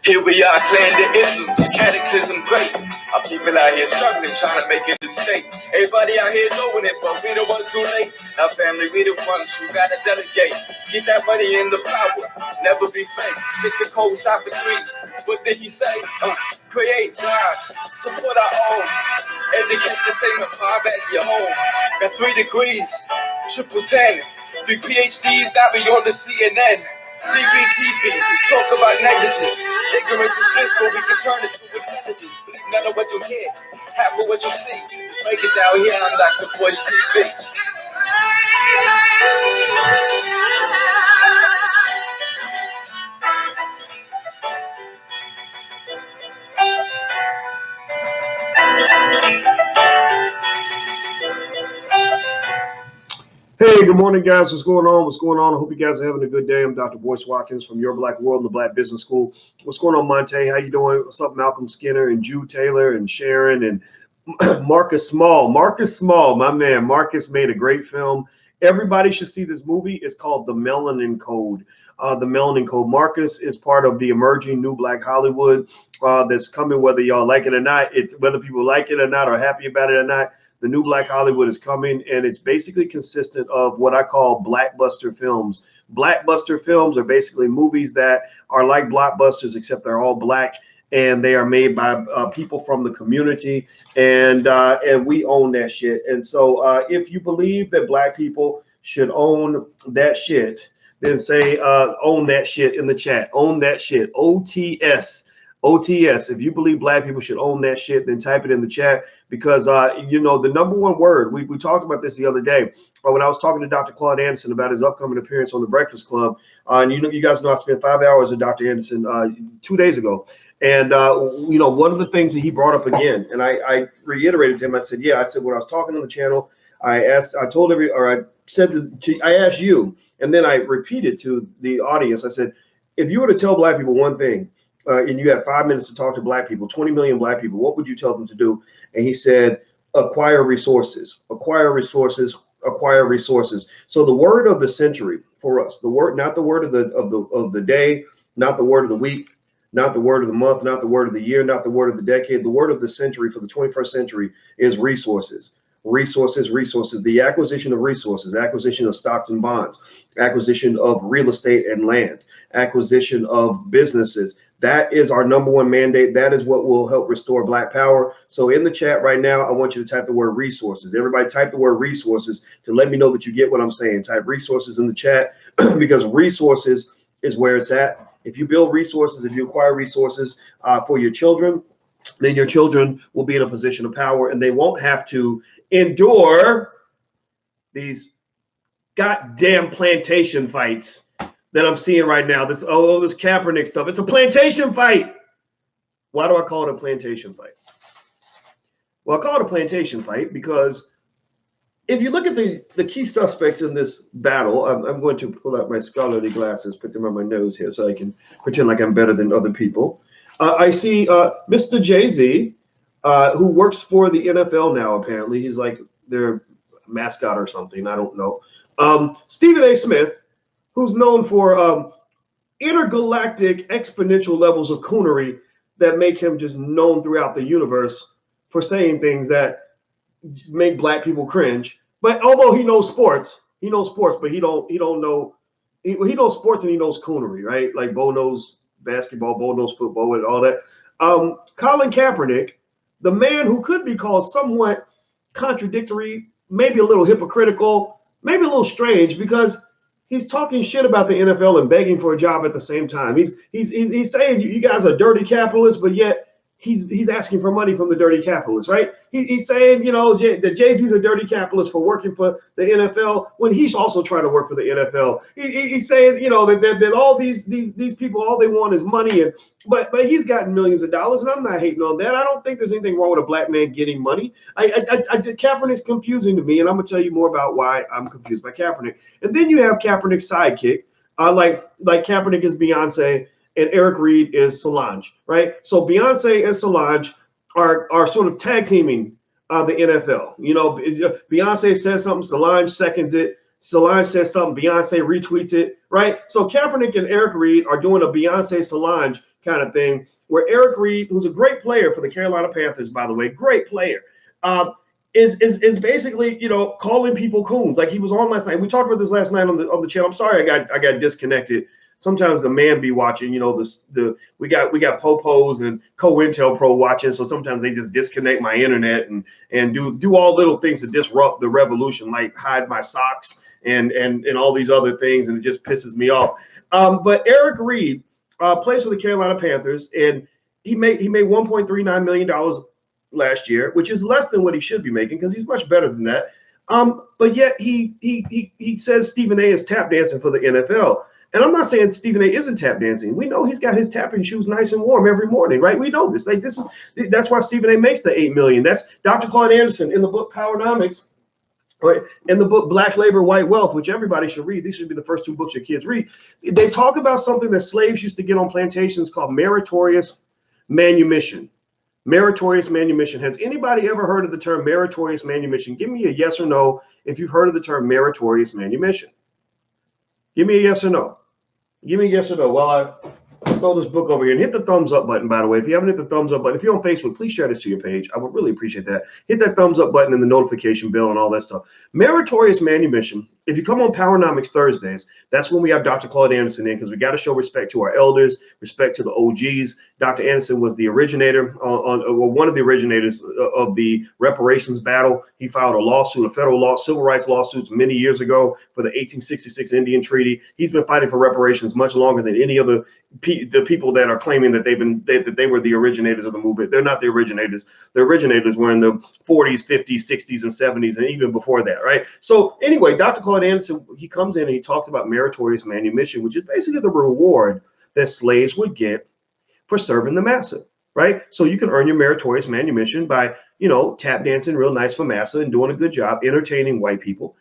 Here we are, clearing the isms, cataclysm great. Our people out here struggling, trying to make it a state. Everybody out here knowing it, but we the ones who late. Now family, we the ones who gotta delegate. Get that money in the power, never be fake. Stick the codes out for three. What did he say? Create jobs, support our own. Educate the same power at your home. Got 3 degrees, triple 10. 3 PhDs, got me on the CNN. DBTV, let's talk about negligence. Ignorance is bliss, but we can turn it to intelligence. Believe none of what you hear, half of what you see. Just make it down here, I'm like the Boyce TV. Hey, good morning, guys. What's going on? What's going on? I hope you guys are having a good day. I'm Dr. Boyce Watkins from Your Black World and the Black Business School. What's going on, Monte? How you doing? What's up, Malcolm Skinner and Jew Taylor and Sharon and Marcus Small? Marcus Small, my man. Marcus made a great film. Everybody should see this movie. It's called The Melanin Code. The Melanin Code. Marcus is part of the emerging new Black Hollywood that's coming, whether y'all like it or not. It's whether people like it or not or happy about it or not. The new Black Hollywood is coming, and it's basically consistent of what I call blockbuster films. Blockbuster films are basically movies that are like blockbusters, except they're all Black, and they are made by people from the community, and we own that shit. And so if you believe that Black people should own that shit, then say own that shit in the chat. Own that shit. OTS. OTS. If you believe Black people should own that shit, then type it in the chat, because you know, the number one word, we talked about this the other day when I was talking to Dr. Claude Anderson about his upcoming appearance on the Breakfast Club. And you guys know I spent 5 hours with Dr. Anderson 2 days ago. And you know, one of the things that he brought up again, and I reiterated to him, I said when I was talking on the channel, I asked you, and then I repeated to the audience, I said, if you were to tell Black people one thing, and you had 5 minutes to talk to Black people, 20 million Black people, what would you tell them to do? And he said, acquire resources, acquire resources, acquire resources. So the word of the century for us, the word, not the word of the day, not the word of the week, not the word of the month, not the word of the year, not the word of the decade. The word of the century for the 21st century is resources. Resources, resources, the acquisition of resources, acquisition of stocks and bonds, acquisition of real estate and land, acquisition of businesses. That is our number one mandate. That is what will help restore Black power. So in the chat right now, I want you to type the word resources. Everybody type the word resources to let me know that you get what I'm saying. Type resources in the chat because resources is where it's at. If you build resources, if you acquire resources for your children, then your children will be in a position of power and they won't have to endure these goddamn plantation fights that I'm seeing right now. This Kaepernick stuff. It's a plantation fight. Why do I call it a plantation fight? Well, I call it a plantation fight because if you look at the key suspects in this battle, I'm going to pull out my scholarly glasses, put them on my nose here so I can pretend like I'm better than other people. I see Mr. Jay-Z, who works for the NFL now, apparently. He's like their mascot or something. I don't know. Stephen A. Smith, who's known for intergalactic exponential levels of coonery that make him just known throughout the universe for saying things that make Black people cringe. But although he knows sports, but he knows sports and he knows coonery, right? Like Bo knows basketball, Bo knows football and all that. Colin Kaepernick, the man who could be called somewhat contradictory, maybe a little hypocritical, maybe a little strange, because he's talking shit about the NFL and begging for a job at the same time. He's saying you guys are dirty capitalists, but yet he's asking for money from the dirty capitalists, right? He's saying, you know, that Jay-Z's a dirty capitalist for working for the NFL when he's also trying to work for the NFL. He's saying, you know, that all these people, all they want is money, but he's gotten millions of dollars, and I'm not hating on that. I don't think there's anything wrong with a Black man getting money. Kaepernick's confusing to me, and I'm gonna tell you more about why I'm confused by Kaepernick. And then you have Kaepernick's sidekick, like Kaepernick is Beyonce, and Eric Reed is Solange, right? So Beyonce and Solange are sort of tag teaming the NFL. You know, Beyonce says something, Solange seconds it. Solange says something, Beyonce retweets it, right? So Kaepernick and Eric Reed are doing a Beyonce Solange kind of thing, where Eric Reed, who's a great player for the Carolina Panthers, by the way, great player, is basically, you know, calling people coons. Like he was on last night. We talked about this last night on the channel. I'm sorry I got disconnected. Sometimes the man be watching, you know, we got Popos and COINTELPRO watching, so sometimes they just disconnect my internet and do all little things to disrupt the revolution, like hide my socks and all these other things, and it just pisses me off. But Eric Reed plays for the Carolina Panthers, and he made $1.39 million last year, which is less than what he should be making because he's much better than that. But yet he says Stephen A is tap dancing for the NFL. And I'm not saying Stephen A isn't tap dancing. We know he's got his tapping shoes nice and warm every morning, right? We know this. Like that's why Stephen A makes the $8 million. That's Dr. Claude Anderson in the book Powernomics, right? In the book Black Labor, White Wealth, which everybody should read. These should be the first 2 books your kids read. They talk about something that slaves used to get on plantations called meritorious manumission. Meritorious manumission. Has anybody ever heard of the term meritorious manumission? Give me a yes or no if you've heard of the term meritorious manumission. Give me a yes or no. Give me a yes or no. Well, I throw this book over here and hit the thumbs up button, by the way. If you haven't hit the thumbs up button, if you're on Facebook, please share this to your page. I would really appreciate that. Hit that thumbs up button and the notification bell and all that stuff. Meritorious manumission. If you come on Powernomics Thursdays, that's when we have Dr. Claude Anderson in, because we got to show respect to our elders, respect to the OGs. Dr. Anderson was the originator, one of the originators of the reparations battle. He filed a lawsuit, a federal civil rights lawsuits many years ago for the 1866 Indian Treaty. He's been fighting for reparations much longer than any of the people that are claiming that they were the originators of the movement. They're not the originators. The originators were in the 40s, 50s, 60s, and 70s, and even before that, right? So anyway, Dr. Claude Anderson, he comes in and he talks about meritorious manumission, which is basically the reward that slaves would get for serving the massa, right? So you can earn your meritorious manumission by, you know, tap dancing real nice for massa and doing a good job entertaining white people,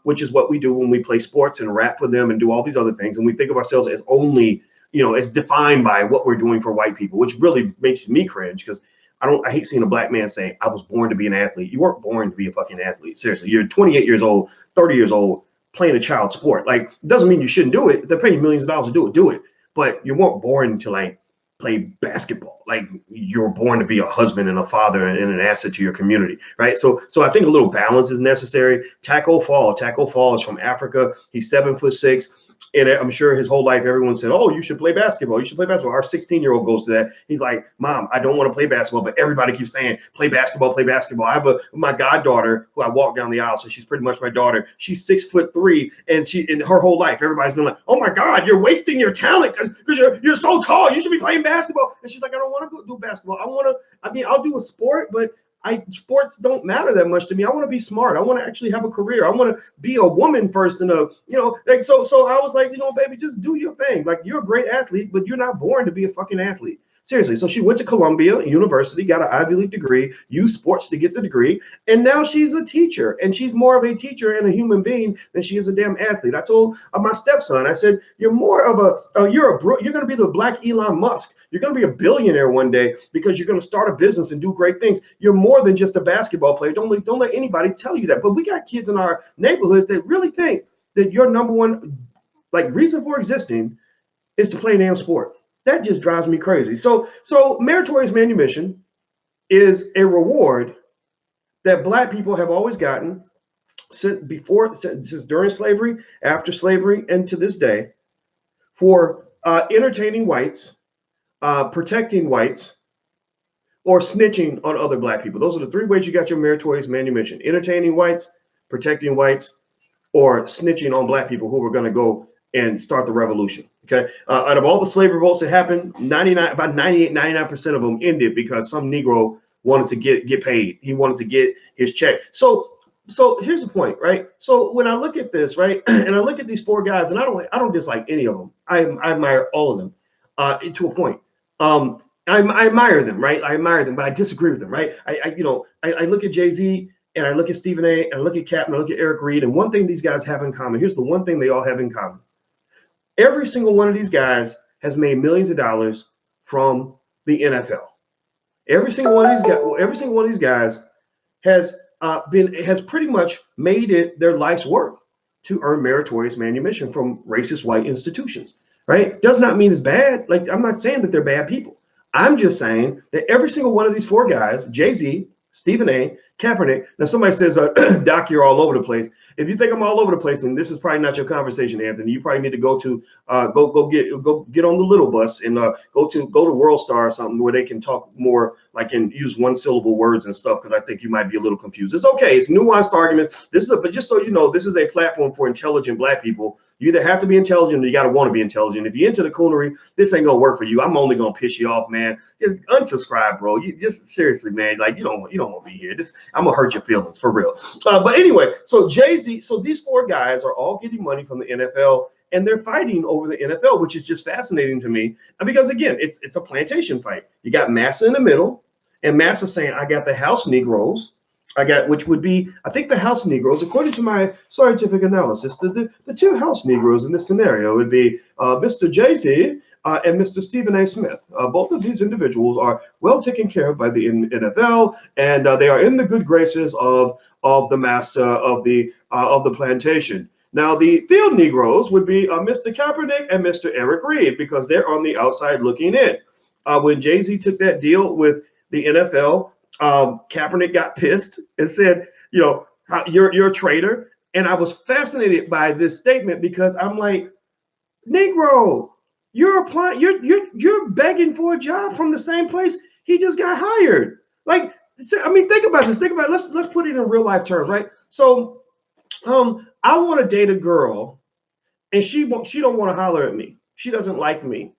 which is what we do when we play sports and rap for them and do all these other things. And we think of ourselves as only, you know, as defined by what we're doing for white people, which really makes me cringe because I hate seeing a black man say, I was born to be an athlete. You weren't born to be a fucking athlete. Seriously, you're 28 years old, 30 years old, playing a child sport. Like, it doesn't mean you shouldn't do it. They're paying you millions of dollars to do it. But you weren't born to like play basketball. Like, you're born to be a husband and a father and an asset to your community, right? So I think a little balance is necessary. Taco Fall is from Africa. He's 7'6". And I'm sure his whole life, everyone said, oh, you should play basketball. You should play basketball. Our 16-year-old goes to that. He's like, Mom, I don't want to play basketball, but everybody keeps saying, play basketball, play basketball. I have my goddaughter who I walk down the aisle. So she's pretty much my daughter. She's 6'3", and in her whole life, everybody's been like, oh my God, you're wasting your talent because you're so tall. You should be playing basketball. And she's like, I don't want to do basketball. I'll do a sport, but sports don't matter that much to me. I want to be smart. I want to actually have a career. I want to be a woman first, and like so I was like, baby, just do your thing. Like, you're a great athlete, but you're not born to be a fucking athlete. Seriously. So she went to Columbia University, got an Ivy League degree, used sports to get the degree, and now she's a teacher, and she's more of a teacher and a human being than she is a damn athlete. I told my stepson, I said, you're more of you're going to be the black Elon Musk. You're going to be a billionaire one day because you're going to start a business and do great things. You're more than just a basketball player. Don't let anybody tell you that. But we got kids in our neighborhoods that really think that your number one reason for existing is to play a damn sport. That just drives me crazy. So meritorious manumission is a reward that black people have always gotten since during slavery, after slavery, and to this day, for entertaining whites, protecting whites, or snitching on other black people. Those are the three ways you got your meritorious manumission: entertaining whites, protecting whites, or snitching on black people who were going to go and start the revolution. Okay. Out of all the slave revolts that happened, about 99% of them ended because some Negro wanted to get paid. He wanted to get his check. So here's the point, right? So when I look at this, right, and I look at these four guys, and I don't dislike any of them. I admire all of them to a point. I admire them, right? I admire them, but I disagree with them, right? I look at Jay-Z, and I look at Stephen A, and I look at Cap, and I look at Eric Reed, and one thing these guys have in common. Here's the one thing they all have in common. Every single one of these guys has made millions of dollars from the NFL. Every single one of these guys has pretty much made it their life's work to earn meritorious manumission from racist white institutions, right? Does not mean it's bad. Like, I'm not saying that they're bad people. I'm just saying that every single one of these four guys, Jay-Z, Stephen A, Kaepernick. Now somebody says, Doc, you're all over the place. If you think I'm all over the place, and this is probably not your conversation, Anthony, you probably need to go to go get on the little bus and go to World Star or something where they can talk more like and use one syllable words and stuff, because I think you might be a little confused. It's okay. It's nuanced argument. But just so you know, this is a platform for intelligent black people. You either have to be intelligent or you got to want to be intelligent. If you're into the coonery, this ain't gonna work for you. I'm only gonna piss you off, man. Just unsubscribe, bro. You just seriously, man. Like you don't want to be here. I'm gonna hurt your feelings for real. But anyway, so Jay-Z, so these four guys are all getting money from the NFL, and they're fighting over the NFL, which is just fascinating to me. And because again, it's a plantation fight. You got Massa in the middle, and Massa saying, "I got the house Negroes." Which would be, I think the house Negroes, according to my scientific analysis, the two house Negroes in this scenario would be Mr. Jay-Z and Mr. Stephen A. Smith. Both of these individuals are well taken care of by the NFL, and they are in the good graces of the master of the plantation. Now, the field Negroes would be Mr. Kaepernick and Mr. Eric Reed, because they're on the outside looking in. When Jay-Z took that deal with the NFL, Kaepernick got pissed and said, you're a traitor. And I was fascinated by this statement, because I'm like, Negro, you're applying, you're begging for a job from the same place he just got hired. Like, I mean, think about this. Think about it. Let's put it in real life terms, right? So, I want to date a girl, and she don't want to holler at me. She doesn't like me,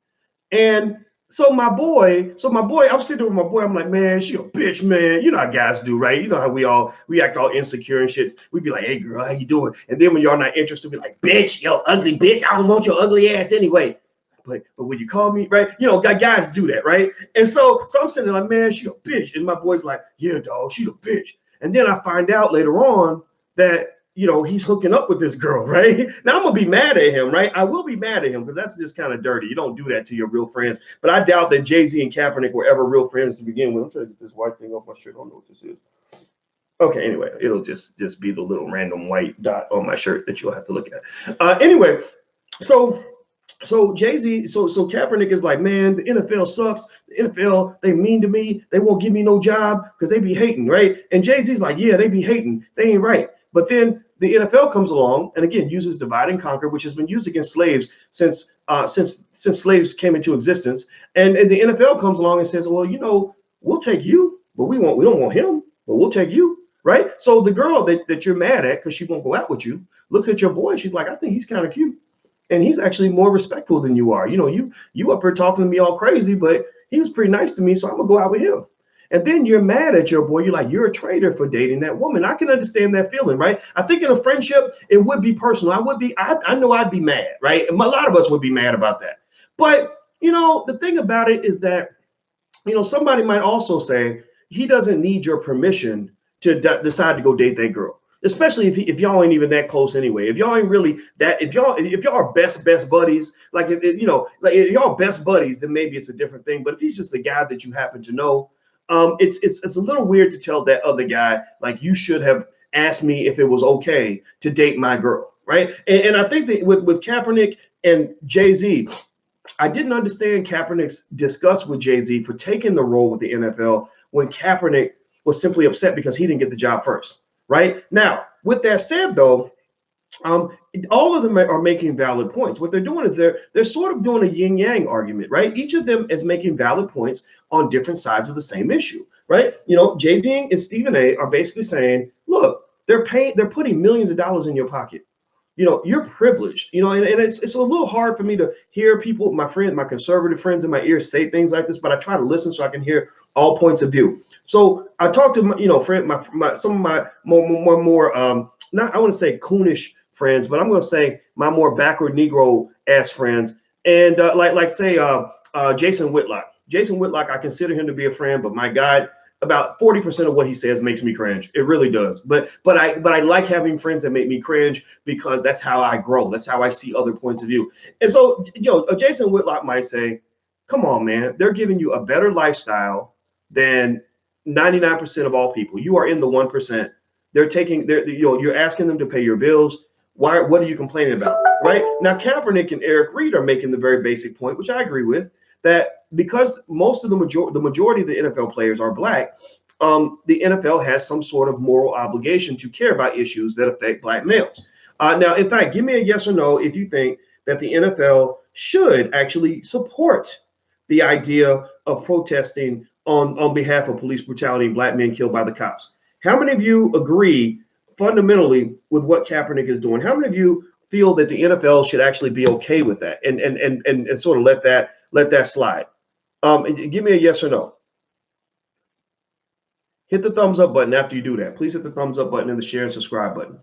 and So my boy, I'm sitting there with my boy. I'm like, man, she a bitch, man. You know how guys do, right? You know how we act all insecure and shit. We be like, hey, girl, how you doing? And then when y'all not interested, we like, bitch, yo, ugly bitch. I don't want your ugly ass anyway. But when you call me, right? You know, guys do that, right? And so I'm sitting there like, man, she a bitch. And my boy's like, yeah, dog, she a bitch. And then I find out later on that, you know, he's hooking up with this girl, right? Now I'm gonna be mad at him, right? I will be mad at him because that's just kind of dirty. You don't do that to your real friends. But I doubt that Jay-Z and Kaepernick were ever real friends to begin with. I'm trying to get this white thing off my shirt. I don't know what this is. Okay, anyway, it'll just be the little random white dot on my shirt that you'll have to look at. Anyway, so Jay-Z, so Kaepernick is like, man, the NFL sucks. The NFL, they mean to me. They won't give me no job because they be hating, right? And Jay-Z's like, yeah, they be hating. They ain't right. But then the NFL comes along and again uses divide and conquer, which has been used against slaves since slaves came into existence. And the NFL comes along and says, well, you know, we'll take you, but we don't want him, but we'll take you, right? So the girl that you're mad at because she won't go out with you looks at your boy and she's like, I think he's kind of cute. And he's actually more respectful than you are. You know, you up here talking to me all crazy, but he was pretty nice to me, so I'm gonna go out with him. And then you're mad at your boy. You're like, you're a traitor for dating that woman. I can understand that feeling, right? I think in a friendship, it would be personal. I know I'd be mad, right? A lot of us would be mad about that. But, you know, the thing about it is that, you know, somebody might also say he doesn't need your permission to decide to go date that girl. Especially if y'all ain't even that close anyway. If y'all ain't really that, if y'all are best buddies, like if y'all best buddies, then maybe it's a different thing. But if he's just a guy that you happen to know, it's a little weird to tell that other guy, like, you should have asked me if it was okay to date my girl, right? And I think that with Kaepernick and Jay-Z, I didn't understand Kaepernick's disgust with Jay-Z for taking the role with the NFL when Kaepernick was simply upset because he didn't get the job first, right? Now, with that said, though, all of them are making valid points. What they're doing is they're sort of doing a yin yang argument, right? Each of them is making valid points on different sides of the same issue, right? You know, Jay-Z and Stephen A are basically saying, look, they're putting millions of dollars in your pocket. You know, you're privileged, you know, and it's a little hard for me to hear people, my conservative friends in my ears say things like this, but I try to listen so I can hear all points of view. So I talked to some of my more not, I want to say coonish friends, but I'm going to say my more backward Negro ass friends. And say Jason Whitlock. Jason Whitlock, I consider him to be a friend, but my God, about 40% of what he says makes me cringe. It really does. But I like having friends that make me cringe because that's how I grow. That's how I see other points of view. And so, Jason Whitlock might say, come on, man, they're giving you a better lifestyle than 99% of all people. You are in the 1%. You're asking them to pay your bills. Why? What are you complaining about? Right now, Kaepernick and Eric Reed are making the very basic point, which I agree with, that because most of the majority of the NFL players are black, the NFL has some sort of moral obligation to care about issues that affect black males. Now, in fact, give me a yes or no if you think that the NFL should actually support the idea of protesting on behalf of police brutality and black men killed by the cops. How many of you agree fundamentally with what Kaepernick is doing? How many of you feel that the NFL should actually be okay with that and sort of let that slide? Give me a yes or no. Hit the thumbs up button after you do that. Please hit the thumbs up button and the share and subscribe button.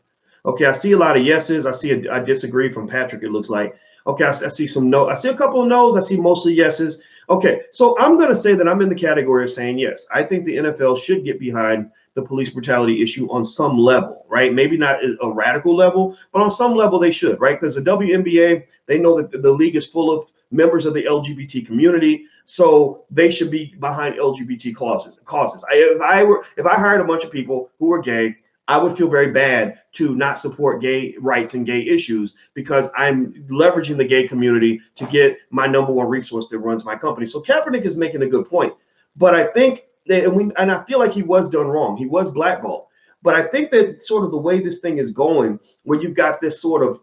Okay, I see a lot of yeses. I disagree from Patrick, it looks like. Okay, I see some no. I see a couple of no's. I see mostly yeses. Okay, so I'm going to say that I'm in the category of saying yes. I think the NFL should get behind the police brutality issue on some level, right? Maybe not a radical level, but on some level they should, right? Because the WNBA, they know that the league is full of members of the LGBT community, so they should be behind LGBT causes. If I hired a bunch of people who were gay, I would feel very bad to not support gay rights and gay issues because I'm leveraging the gay community to get my number one resource that runs my company. So Kaepernick is making a good point, but I think that, and I feel like he was done wrong. He was blackballed, but I think that sort of the way this thing is going, where you've got this sort of,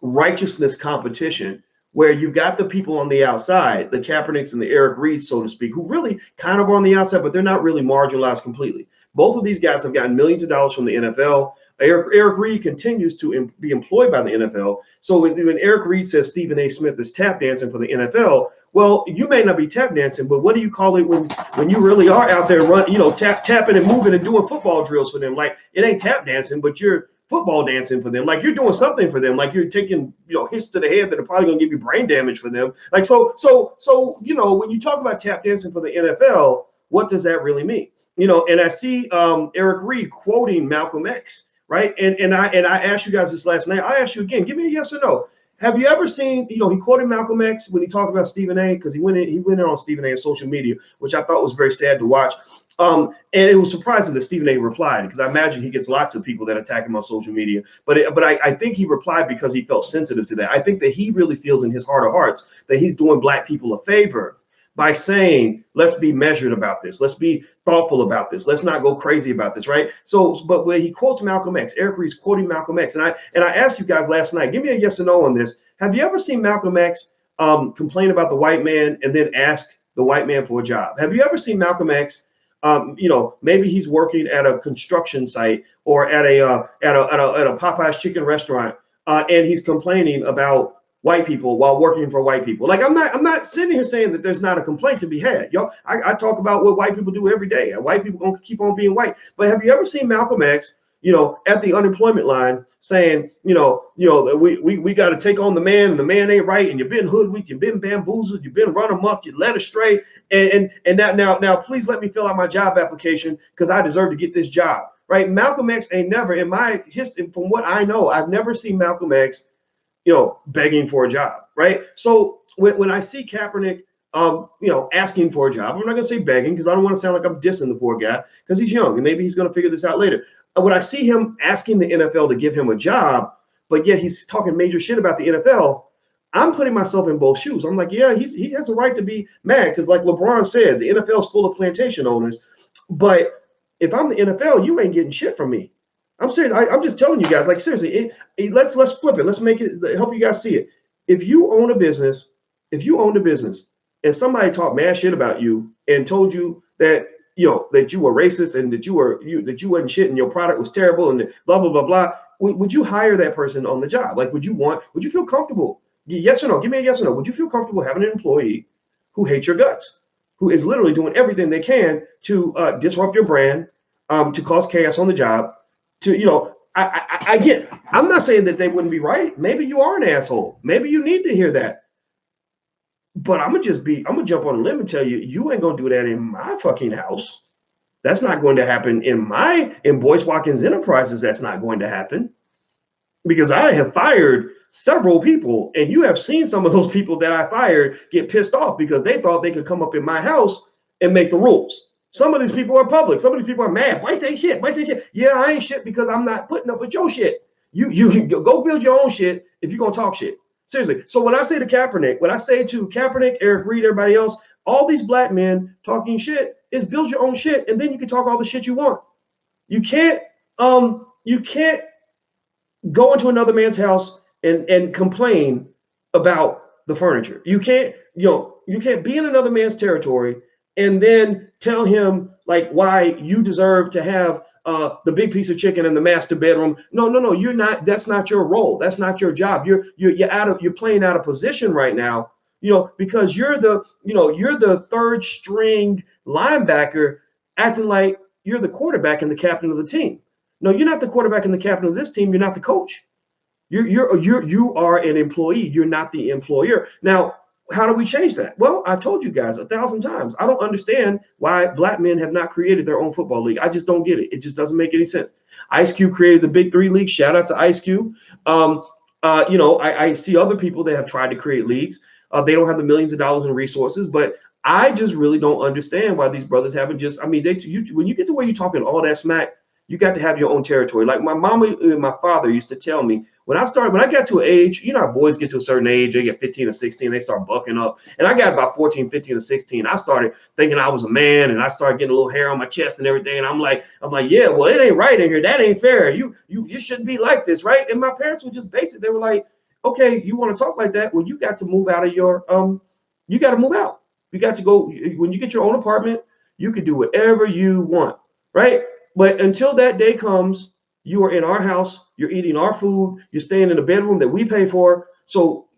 righteousness competition, where you've got the people on the outside, the Kaepernicks and the Eric Reeds, so to speak, who really kind of are on the outside, but they're not really marginalized completely. Both of these guys have gotten millions of dollars from the NFL. Eric Reed continues to be employed by the NFL. So when Eric Reed says Stephen A. Smith is tap dancing for the NFL, well, you may not be tap dancing, but what do you call it when you really are out there tapping and moving and doing football drills for them? Like, it ain't tap dancing, but you're football dancing for them. Like, you're doing something for them. Like, you're taking hits to the head that are probably going to give you brain damage for them. Like, so when you talk about tap dancing for the NFL, what does that really mean? And I see Eric Reed quoting Malcolm X, right? And I asked you guys this last night. I ask you again, give me a yes or no. Have you ever seen, he quoted Malcolm X when he talked about Stephen A, because he went in on Stephen A on social media, which I thought was very sad to watch. And it was surprising that Stephen A replied, because I imagine he gets lots of people that attack him on social media. But I think he replied because he felt sensitive to that. I think that he really feels in his heart of hearts that he's doing black people a favor by saying, let's be measured about this. Let's be thoughtful about this. Let's not go crazy about this, right? But when he quotes Malcolm X, Eric Reed's quoting Malcolm X, and I asked you guys last night, give me a yes or no on this. Have you ever seen Malcolm X complain about the white man and then ask the white man for a job? Have you ever seen Malcolm X, maybe he's working at a construction site or at a Popeye's chicken restaurant, and he's complaining about white people while working for white people? Like, I'm not sitting here saying that there's not a complaint to be had. I talk about what white people do every day. White people gonna keep on being white. But have you ever seen Malcolm X, at the unemployment line saying, we got to take on the man, and the man ain't right, and you've been hoodwinked, you've been bamboozled, you've been run amok, you're led astray, and now please let me fill out my job application because I deserve to get this job, right? Malcolm X ain't never, in my history, from what I know, I've never seen Malcolm X begging for a job, right? So when I see Kaepernick, asking for a job, I'm not going to say begging because I don't want to sound like I'm dissing the poor guy because he's young and maybe he's going to figure this out later. When I see him asking the NFL to give him a job, but yet he's talking major shit about the NFL, I'm putting myself in both shoes. I'm like, yeah, he has a right to be mad because, like LeBron said, the NFL is full of plantation owners. But if I'm the NFL, you ain't getting shit from me. I'm serious. I'm just telling you guys, like, seriously, let's flip it. Let's make it, help you guys see it. If you own a business, and somebody talked mad shit about you and told you that, that you were racist and that you wasn't shit and your product was terrible and blah, blah, blah, blah, would you hire that person on the job? Like, would you feel comfortable? Yes or no? Give me a yes or no. Would you feel comfortable having an employee who hates your guts, who is literally doing everything they can to disrupt your brand, to cause chaos on the job? I get, I'm not saying that they wouldn't be right. Maybe you are an asshole. Maybe you need to hear that. But I'm gonna jump on a limb and tell you, you ain't gonna do that in my fucking house. That's not going to happen in Boyce Watkins Enterprises. That's not going to happen because I have fired several people, and you have seen some of those people that I fired get pissed off because they thought they could come up in my house and make the rules. Some of these people are public. Some of these people are mad. Boyce ain't shit. Boyce ain't shit. Yeah, I ain't shit because I'm not putting up with your shit. You go build your own shit if you're gonna talk shit. Seriously. So when I say to Kaepernick, when I say to Kaepernick, Eric Reed, everybody else, all these black men talking shit is build your own shit, and then you can talk all the shit you want. You can't go into another man's house and complain about the furniture. You can't be in another man's territory and then tell him like why you deserve to have the big piece of chicken in the master bedroom. No, you're not. That's not your role. That's not your job. You're playing out of position right now. Because you're the third string linebacker acting like you're the quarterback and the captain of the team. No, you're not the quarterback and the captain of this team. You're not the coach. You are an employee. You're not the employer. Now, how do we change that? Well, I told you guys 1,000 times. I don't understand why black men have not created their own football league. I just don't get it. It just doesn't make any sense. Ice Cube created the Big Three League. Shout out to Ice Cube. I see other people that have tried to create leagues. They don't have the millions of dollars in resources, but I just really don't understand why these brothers haven't just. I mean, when you get to where you're talking all that smack, you got to have your own territory. Like my mama and my father used to tell me when I got to an age, how boys get to a certain age, they get 15 or 16, they start bucking up. And I got about 14, 15 or 16. I started thinking I was a man, and I started getting a little hair on my chest and everything. And I'm like, yeah, well, it ain't right in here. That ain't fair. You shouldn't be like this, right? And my parents were just basic. They were like, okay, you want to talk like that? Well, you got to move out of your you got to move out. You got to go when you get your own apartment. You can do whatever you want, right? But until that day comes, you are in our house, you're eating our food, you're staying in the bedroom that we pay for. So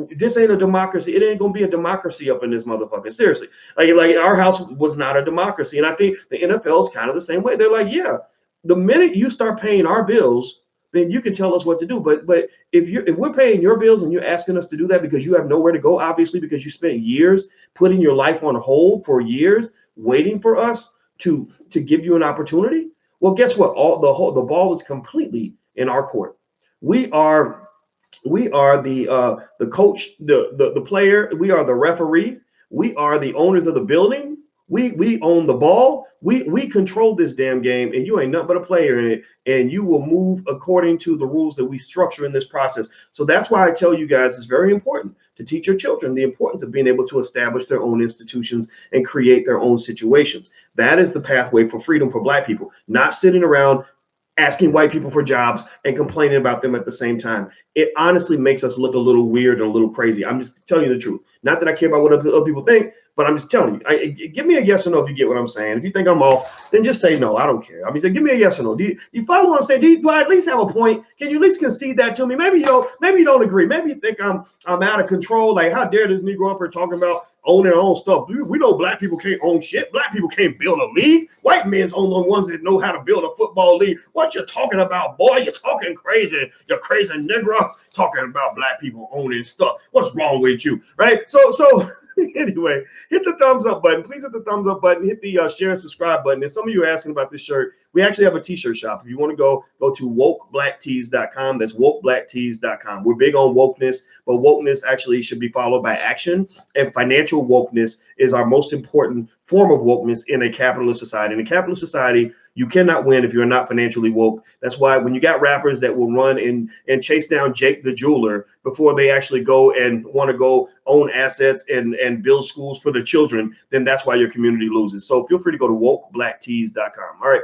this ain't a democracy. It ain't gonna be a democracy up in this motherfucker. Seriously. Like our house was not a democracy. And I think the NFL is kind of the same way. They're like, yeah, the minute you start paying our bills, then you can tell us what to do. But if we're paying your bills and you're asking us to do that because you have nowhere to go, obviously, because you spent years putting your life on hold for years, waiting for us to give you an opportunity, well, guess what? The ball is completely in our court. We are the coach, the player. We are the referee. We are the owners of the building. We own the ball. We control this damn game, and you ain't nothing but a player in it. And you will move according to the rules that we structure in this process. So that's why I tell you guys it's very important to teach your children the importance of being able to establish their own institutions and create their own situations. That is the pathway for freedom for black people, not sitting around asking white people for jobs and complaining about them at the same time. It honestly makes us look a little weird and a little crazy. I'm just telling you the truth. Not that I care about what other people think, but I'm just telling you. Give me a yes or no if you get what I'm saying. If you think I'm off, then just say no. I don't care. I mean, give me a yes or no. Do you follow what I'm saying? Do I at least have a point? Can you at least concede that to me? Maybe you don't. Maybe you don't agree. Maybe you think I'm out of control. Like, how dare this Negro up here talking about owning their own stuff? We know black people can't own shit. Black people can't build a league. White men's own the ones that know how to build a football league. What you talking about, boy? You're talking crazy. You're crazy Negro talking about black people owning stuff. What's wrong with you, right? So. Anyway, hit the thumbs up button. Please hit the thumbs up button. Hit the share and subscribe button. And some of you are asking about this shirt. We actually have a t-shirt shop. If you want to go to wokeblacktees.com. That's wokeblacktees.com. We're big on wokeness, but wokeness actually should be followed by action. And financial wokeness is our most important form of wokeness in a capitalist society. In a capitalist society, you cannot win if you're not financially woke. That's why when you got rappers that will run and chase down Jake the jeweler before they actually go and want to go own assets and build schools for the children, then that's why your community loses. So feel free to go to wokeblacktees.com. All right.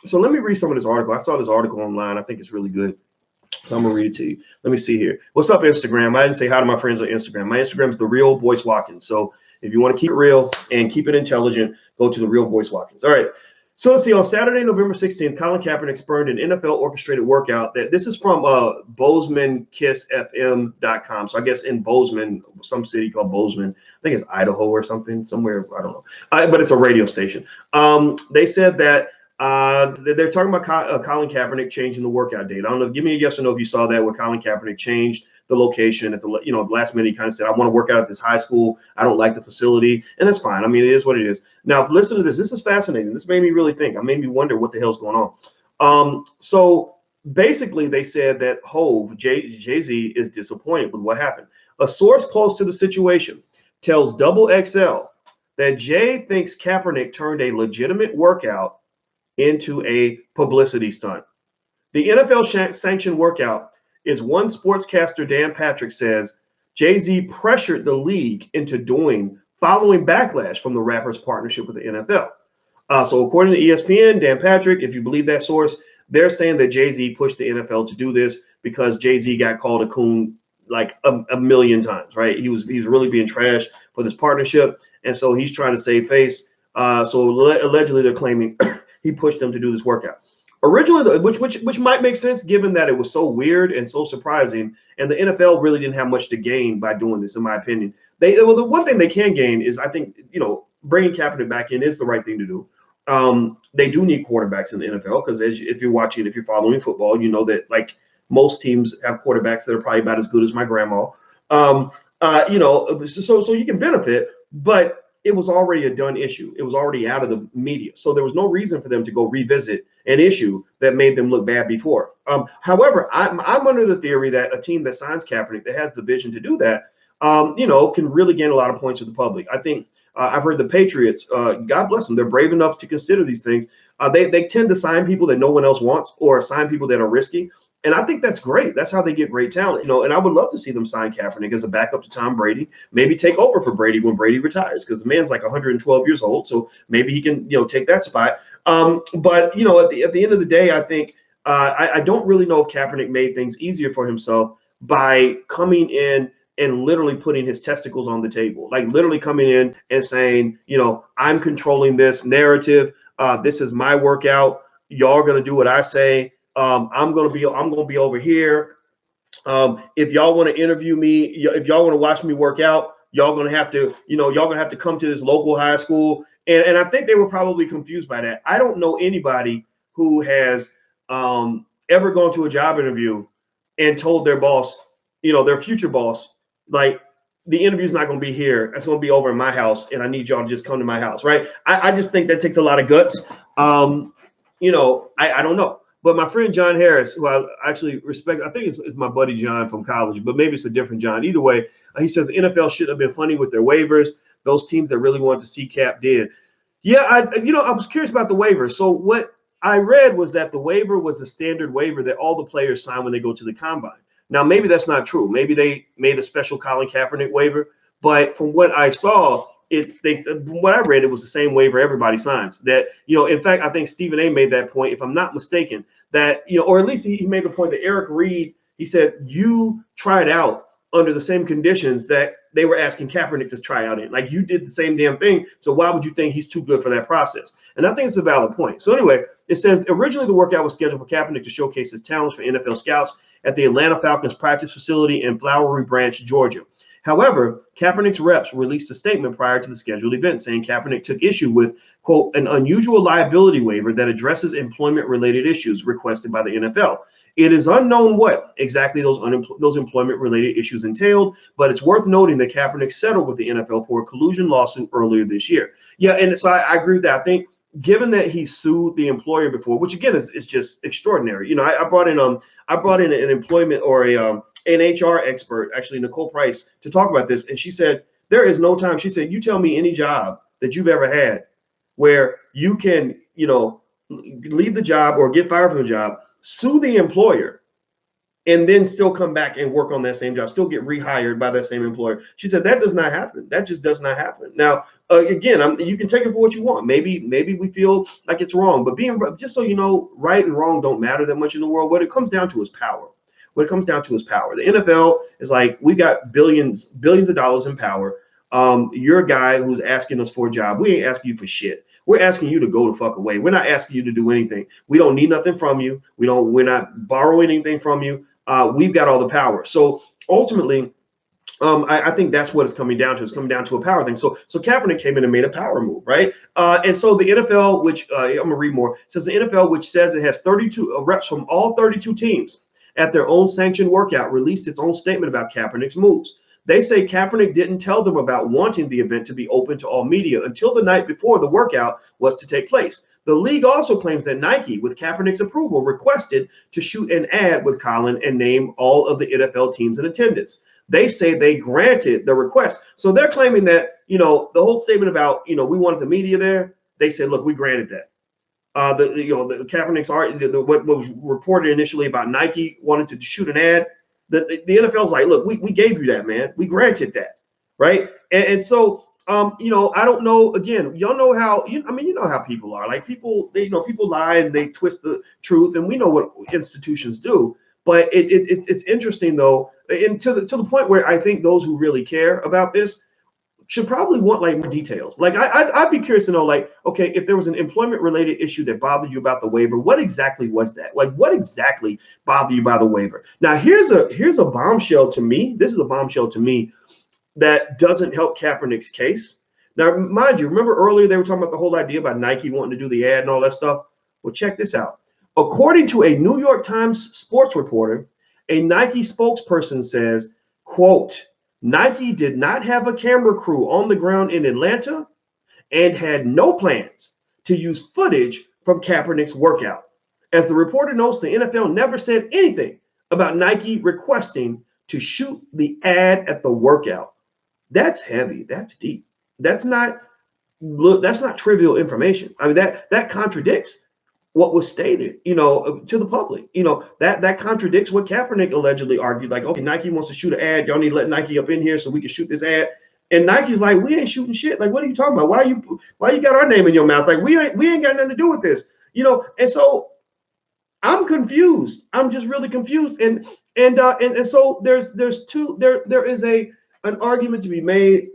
So let me read some of this article. I saw this article online. I think it's really good. So I'm gonna read it to you. Let me see here. What's up, Instagram? I didn't say hi to my friends on Instagram. My Instagram is the real Boyce Watkins. So if you want to keep it real and keep it intelligent, go to the real Boyce Watkins. All right. So let's see. On Saturday, November 16th, Colin Kaepernick spurned an NFL orchestrated workout. This is from BozemanKissFM.com. So I guess in Bozeman, some city called Bozeman. I think it's Idaho or something, somewhere. I don't know. But it's a radio station. They said that they're talking about Colin Kaepernick changing the workout date. I don't know. Give me a yes or no if you saw that where Colin Kaepernick changed the location at the last minute. He kind of said, I want to work out at this high school. I don't like the facility. And that's fine. I mean, it is what it is. Now, listen to this. This is fascinating. This made me really think. It made me wonder what the hell's going on. So basically, they said that Jay-Z is disappointed with what happened. A source close to the situation tells Double XL that Jay thinks Kaepernick turned a legitimate workout into a publicity stunt. The NFL sanctioned workout is one sportscaster, Dan Patrick, says Jay-Z pressured the league into doing following backlash from the rapper's partnership with the NFL. So according to ESPN, Dan Patrick, if you believe that source, they're saying that Jay-Z pushed the NFL to do this because Jay-Z got called a coon like a million times, right? He was really being trashed for this partnership, and so he's trying to save face. So allegedly, they're claiming he pushed them to do this workout. Originally, which might make sense given that it was so weird and so surprising, and the NFL really didn't have much to gain by doing this, in my opinion. The one thing they can gain is, I think, bringing Kaepernick back in is the right thing to do. They do need quarterbacks in the NFL because if you're following football, you know that like most teams have quarterbacks that are probably about as good as my grandma. So you can benefit, but it was already a done issue. It was already out of the media. So there was no reason for them to go revisit an issue that made them look bad before. However, I'm under the theory that a team that signs Kaepernick, that has the vision to do that, can really gain a lot of points with the public. I think I've heard the Patriots, God bless them, they're brave enough to consider these things. They tend to sign people that no one else wants or sign people that are risky. And I think that's great. That's how they get great talent, and I would love to see them sign Kaepernick as a backup to Tom Brady, maybe take over for Brady when Brady retires, because the man's like 112 years old. So maybe he can, take that spot. But, at the end of the day, I think I don't really know if Kaepernick made things easier for himself by coming in and literally putting his testicles on the table, like literally coming in and saying, I'm controlling this narrative. This is my workout. Y'all are going to do what I say. I'm gonna be over here. If y'all want to interview me, if y'all want to watch me work out, y'all gonna have to come to this local high school. And I think they were probably confused by that. I don't know anybody who has ever gone to a job interview and told their boss, their future boss, like, the interview's not going to be here. It's going to be over in my house, and I need y'all to just come to my house, right? I just think that takes a lot of guts. I don't know. But my friend John Harris, who I actually respect, I think it's my buddy John from college, but maybe it's a different John. Either way, he says the NFL should have been funny with their waivers. Those teams that really wanted to see Cap did. Yeah, I was curious about the waiver. So what I read was that the waiver was the standard waiver that all the players sign when they go to the combine. Now, maybe that's not true. Maybe they made a special Colin Kaepernick waiver. But from what I saw, from what I read, it was the same waiver everybody signs. That, in fact, I think Stephen A made that point, if I'm not mistaken, that, or at least he made the point that Eric Reed, he said, you tried out under the same conditions that they were asking Kaepernick to try out in. Like, you did the same damn thing. So why would you think he's too good for that process? And I think it's a valid point. So anyway, it says originally the workout was scheduled for Kaepernick to showcase his talents for NFL scouts at the Atlanta Falcons practice facility in Flowery Branch, Georgia. However, Kaepernick's reps released a statement prior to the scheduled event saying Kaepernick took issue with, quote, an unusual liability waiver that addresses employment-related issues requested by the NFL. It is unknown what exactly those employment-related issues entailed, but it's worth noting that Kaepernick settled with the NFL for a collusion lawsuit earlier this year. Yeah, and so I agree with that. I think given that he sued the employer before, which again is just extraordinary. I brought in an employment or an HR expert, actually Nicole Price, to talk about this, and she said there is no time. She said, you tell me any job that you've ever had where you can, leave the job or get fired from the job, sue the employer, and then still come back and work on that same job, still get rehired by that same employer. She said that does not happen. That just does not happen. Now, again, you can take it for what you want. Maybe we feel like it's wrong, but just so you know, right and wrong don't matter that much in the world. What it comes down to is power. What it comes down to is power. The NFL is like, we got billions of dollars in power. You're a guy who's asking us for a job. We ain't asking you for shit. We're asking you to go the fuck away. We're not asking you to do anything. We don't need nothing from you. We're not borrowing anything from you. We've got all the power. So ultimately, I think that's what it's coming down to. It's coming down to a power thing. So Kaepernick came in and made a power move, right? And so the NFL, which I'm gonna read more, says the NFL, which says it has 32 reps from all 32 teams at their own sanctioned workout, released its own statement about Kaepernick's moves. They say Kaepernick didn't tell them about wanting the event to be open to all media until the night before the workout was to take place. The league also claims that Nike, with Kaepernick's approval, requested to shoot an ad with Colin and name all of the NFL teams in attendance. They say they granted the request. So they're claiming that, the whole statement about, we wanted the media there, they said, look, we granted that. The Kaepernick's what was reported initially about Nike wanted to shoot an ad. The NFL's like, look, we gave you that, man. We granted that, right? And so I don't know. Again, y'all know how. You know how people are. Like people, people lie and they twist the truth, and we know what institutions do. But it's interesting though, and to the point where I think those who really care about this should probably want like more details. Like I'd be curious to know, like, okay, if there was an employment related issue that bothered you about the waiver, what exactly was that? Like, what exactly bothered you by the waiver? Now, here's a bombshell to me. This is a bombshell to me that doesn't help Kaepernick's case. Now, mind you, remember earlier they were talking about the whole idea about Nike wanting to do the ad and all that stuff? Well, check this out. According to a New York Times sports reporter, a Nike spokesperson says, quote, Nike did not have a camera crew on the ground in Atlanta and had no plans to use footage from Kaepernick's workout. As the reporter notes, the NFL never said anything about Nike requesting to shoot the ad at the workout. That's heavy. That's deep. That's not trivial information. I mean, that contradicts what was stated, to the public. That contradicts what Kaepernick allegedly argued. Like, okay, Nike wants to shoot an ad. Y'all need to let Nike up in here so we can shoot this ad. And Nike's like, we ain't shooting shit. Like, what are you talking about? Why you got our name in your mouth? Like, we ain't got nothing to do with this. And so I'm confused. I'm just really confused. And so there is an argument to be made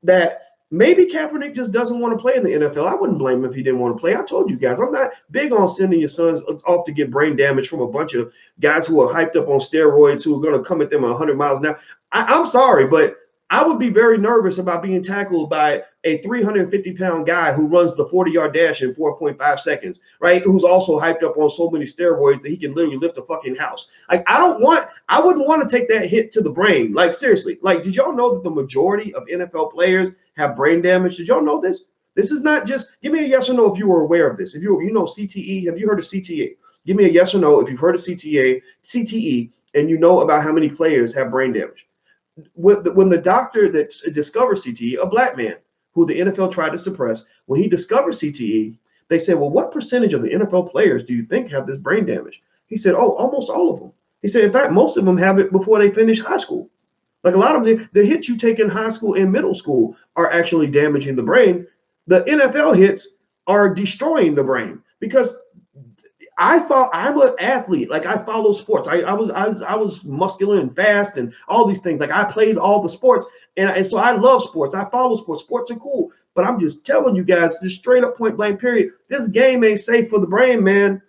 that maybe Kaepernick just doesn't want to play in the NFL. I wouldn't blame him if he didn't want to play. I told you guys, I'm not big on sending your sons off to get brain damage from a bunch of guys who are hyped up on steroids who are going to come at them 100 miles an hour. I'm sorry, but I would be very nervous about being tackled by a 350-pound guy who runs the 40-yard dash in 4.5 seconds, right? Who's also hyped up on so many steroids that he can literally lift a fucking house. Like, I wouldn't want to take that hit to the brain. Like, seriously. Like, did y'all know that the majority of NFL players have brain damage? Did y'all know this? This is not just, give me a yes or no if you were aware of this. If you know CTE, have you heard of CTE? Give me a yes or no if you've heard of CTE, and you know about how many players have brain damage. When the doctor that discovered CTE, a black man who the NFL tried to suppress, when he discovered CTE, they said, well, what percentage of the NFL players do you think have this brain damage? He said, oh, almost all of them. He said, in fact, most of them have it before they finish high school. Like, a lot of the hits you take in high school and middle school are actually damaging the brain. The NFL hits are destroying the brain, because I'm an athlete. Like, I follow sports. I was muscular and fast and all these things. Like, I played all the sports, and so I love sports. I follow sports. Sports are cool. But I'm just telling you guys, just straight up, point blank period, this game ain't safe for the brain, man.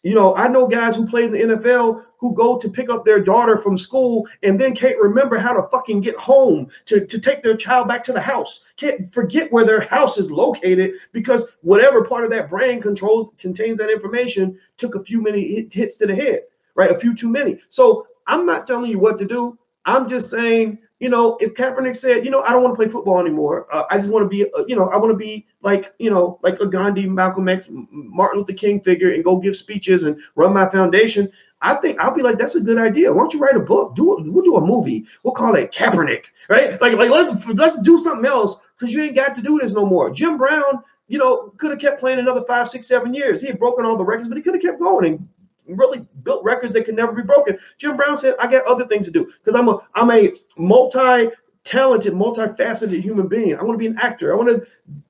I know guys who play in the NFL who go to pick up their daughter from school and then can't remember how to fucking get home to take their child back to the house. Can't forget where their house is located because whatever part of that brain contains that information took a few many hits to the head, right? A few too many. So I'm not telling you what to do. I'm just saying, if Kaepernick said, I don't want to play football anymore. I just want to be, I want to be like a Gandhi, Malcolm X, Martin Luther King figure and go give speeches and run my foundation. I think I'll be like, that's a good idea. Why don't you write a book? We'll do a movie. We'll call it Kaepernick, right? Like let's do something else, because you ain't got to do this no more. Jim Brown, could have kept playing another 5, 6, 7 years. He had broken all the records, but he could have kept going and really built records that can never be broken. Jim Brown said, I got other things to do, because I'm a multi-talented, multifaceted human being. I want to be an actor. I want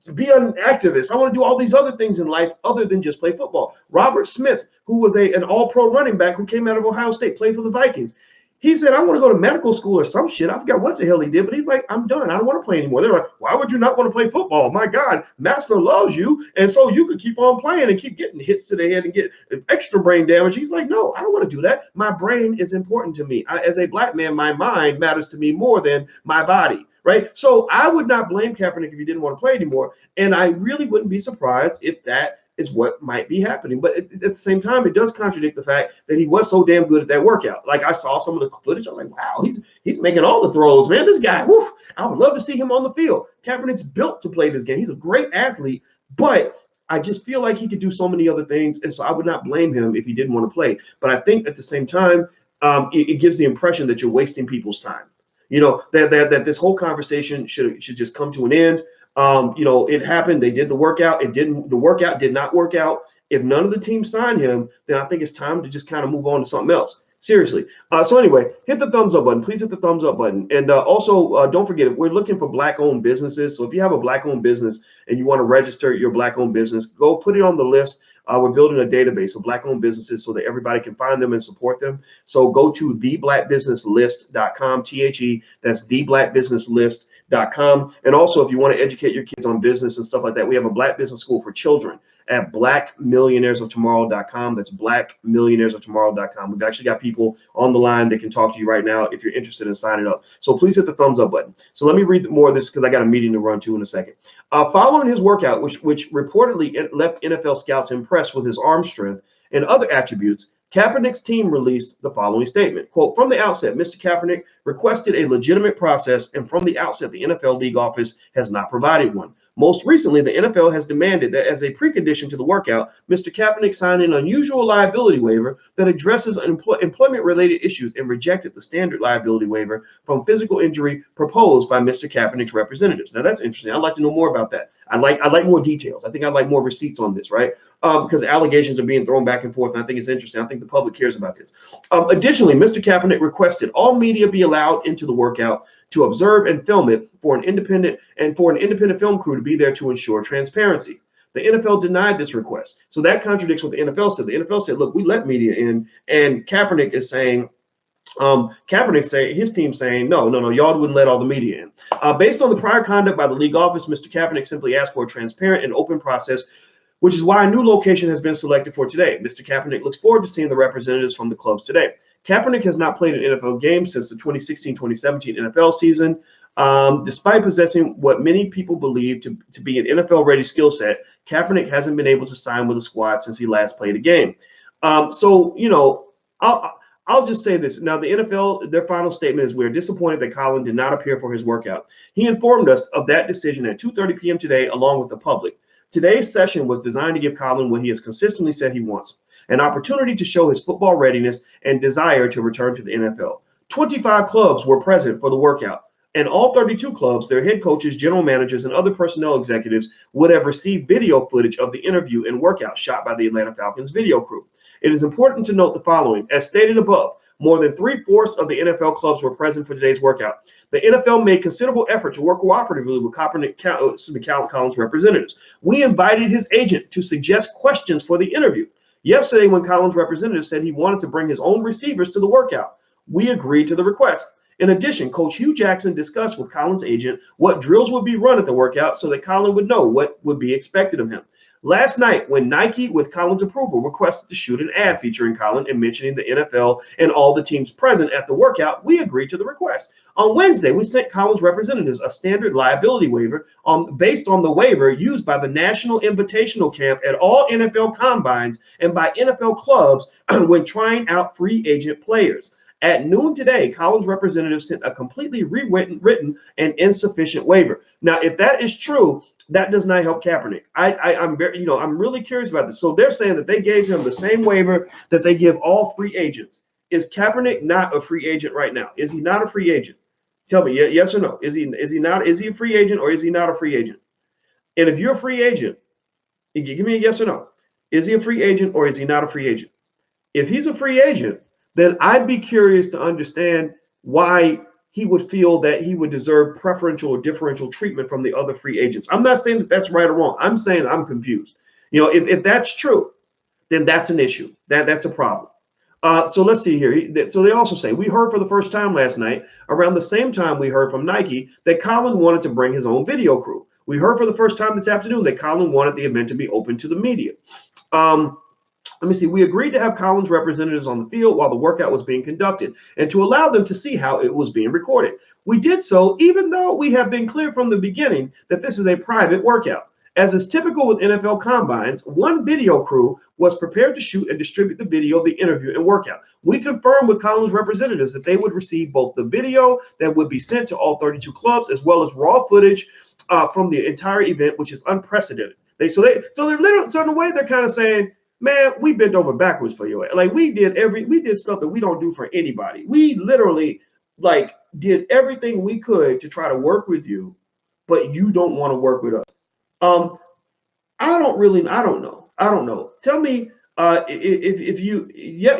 to be an activist. I want to do all these other things in life other than just play football. Robert Smith, who was an all-pro running back who came out of Ohio State, played for the Vikings. He said, I want to go to medical school or some shit. I forgot what the hell he did, but he's like, I'm done. I don't want to play anymore. They're like, why would you not want to play football? My God, Master loves you. And so you could keep on playing and keep getting hits to the head and get extra brain damage. He's like, no, I don't want to do that. My brain is important to me. As a black man, my mind matters to me more than my body. Right. So I would not blame Kaepernick if he didn't want to play anymore. And I really wouldn't be surprised if that is what might be happening. But at the same time, it does contradict the fact that he was so damn good at that workout. Like, I saw some of the footage. I was like, wow, he's making all the throws, man. This guy, woof, I would love to see him on the field. Kaepernick's built to play this game. He's a great athlete, but I just feel like he could do so many other things. And so I would not blame him if he didn't want to play. But I think at the same time, it gives the impression that you're wasting people's time. That this whole conversation should just come to an end. It happened. They did the workout. The workout did not work out. If none of the teams sign him, then I think it's time to just kind of move on to something else. Seriously. So anyway, hit the thumbs up button. Please hit the thumbs up button. And also, don't forget, we're looking for Black-owned businesses. So if you have a Black-owned business and you want to register your Black-owned business, go put it on the list. We're building a database of Black-owned businesses so that everybody can find them and support them. So go to theblackbusinesslist.com, THE, that's theblackbusinesslist.com. And also, if you want to educate your kids on business and stuff like that, we have a Black Business School for children at blackmillionairesoftomorrow.com. That's blackmillionairesoftomorrow.com. We've actually got people on the line that can talk to you right now if you're interested in signing up. So please hit the thumbs up button. So let me read more of this because I got a meeting to run to in a second. Following his workout, which reportedly left NFL scouts impressed with his arm strength and other attributes, Kaepernick's team released the following statement. Quote, from the outset, Mr. Kaepernick requested a legitimate process, and from the outset, the NFL league office has not provided one. Most recently, the NFL has demanded that as a precondition to the workout, Mr. Kaepernick signed an unusual liability waiver that addresses employment-related issues and rejected the standard liability waiver from physical injury proposed by Mr. Kaepernick's representatives. Now, that's interesting. I'd like to know more about that. I'd like more details. I think I'd like more receipts on this, right? Because allegations are being thrown back and forth, and I think it's interesting. I think the public cares about this. Additionally, Mr. Kaepernick requested all media be allowed into the workout to observe and film it for an independent film crew to be there to ensure transparency. The NFL denied this request. So that contradicts what the NFL said. The NFL said, look, we let media in, and Kaepernick is saying, his team saying, no, y'all wouldn't let all the media in. Based on the prior conduct by the league office, Mr. Kaepernick simply asked for a transparent and open process, which is why a new location has been selected for today. Mr. Kaepernick looks forward to seeing the representatives from the clubs today. Kaepernick has not played an NFL game since the 2016-2017 NFL season. Despite possessing what many people believe to be an NFL-ready skill set, Kaepernick hasn't been able to sign with a squad since he last played a game. So, you know, I'll just say this. Now, the NFL, their final statement is, we're disappointed that Colin did not appear for his workout. He informed us of that decision at 2:30 p.m. today, along with the public. Today's session was designed to give Colin what he has consistently said he wants, an opportunity to show his football readiness and desire to return to the NFL. 25 clubs were present for the workout, and all 32 clubs, their head coaches, general managers, and other personnel executives would have received video footage of the interview and workout shot by the Atlanta Falcons video crew. It is important to note the following. As stated above, more than 3/4 of the NFL clubs were present for today's workout. The NFL made considerable effort to work cooperatively with Colin's representatives. We invited his agent to suggest questions for the interview. Yesterday, when Colin's representative said he wanted to bring his own receivers to the workout, we agreed to the request. In addition, Coach Hugh Jackson discussed with Colin's agent what drills would be run at the workout so that Colin would know what would be expected of him. Last night, when Nike, with Colin's approval, requested to shoot an ad featuring Colin and mentioning the NFL and all the teams present at the workout, we agreed to the request. On Wednesday, we sent Colin's representatives a standard liability waiver based on the waiver used by the National Invitational Camp at all NFL combines and by NFL clubs when trying out free agent players. At noon today, Colin's representative sent a completely rewritten and insufficient waiver. Now, if that is true, that does not help Kaepernick. I'm really curious about this. So they're saying that they gave him the same waiver that they give all free agents. Is Kaepernick not a free agent right now? Is he not a free agent? Tell me, yes or no. Is he not? Is he a free agent or is he not a free agent? And if you're a free agent, give me a yes or no. Is he a free agent or is he not a free agent? If he's a free agent, then I'd be curious to understand why he would feel that he would deserve preferential or differential treatment from the other free agents. I'm not saying that that's right or wrong. I'm saying I'm confused. You know, if that's true, then that's an issue. That's a problem. So let's see here. So they also say, we heard for the first time last night, around the same time we heard from Nike, that Colin wanted to bring his own video crew. We heard for the first time this afternoon that Colin wanted the event to be open to the media. Let me see. We agreed to have Colin's representatives on the field while the workout was being conducted and to allow them to see how it was being recorded. We did so even though we have been clear from the beginning that this is a private workout. As is typical with NFL combines, one video crew was prepared to shoot and distribute the video of the interview and workout. We confirmed with Colin's representatives that they would receive both the video that would be sent to all 32 clubs as well as raw footage from the entire event, which is unprecedented. So in a way they're kind of saying, man, we bent over backwards for you. Like we did stuff that we don't do for anybody. We literally did everything we could to try to work with you, but you don't want to work with us. I don't know. I don't know. Tell me if you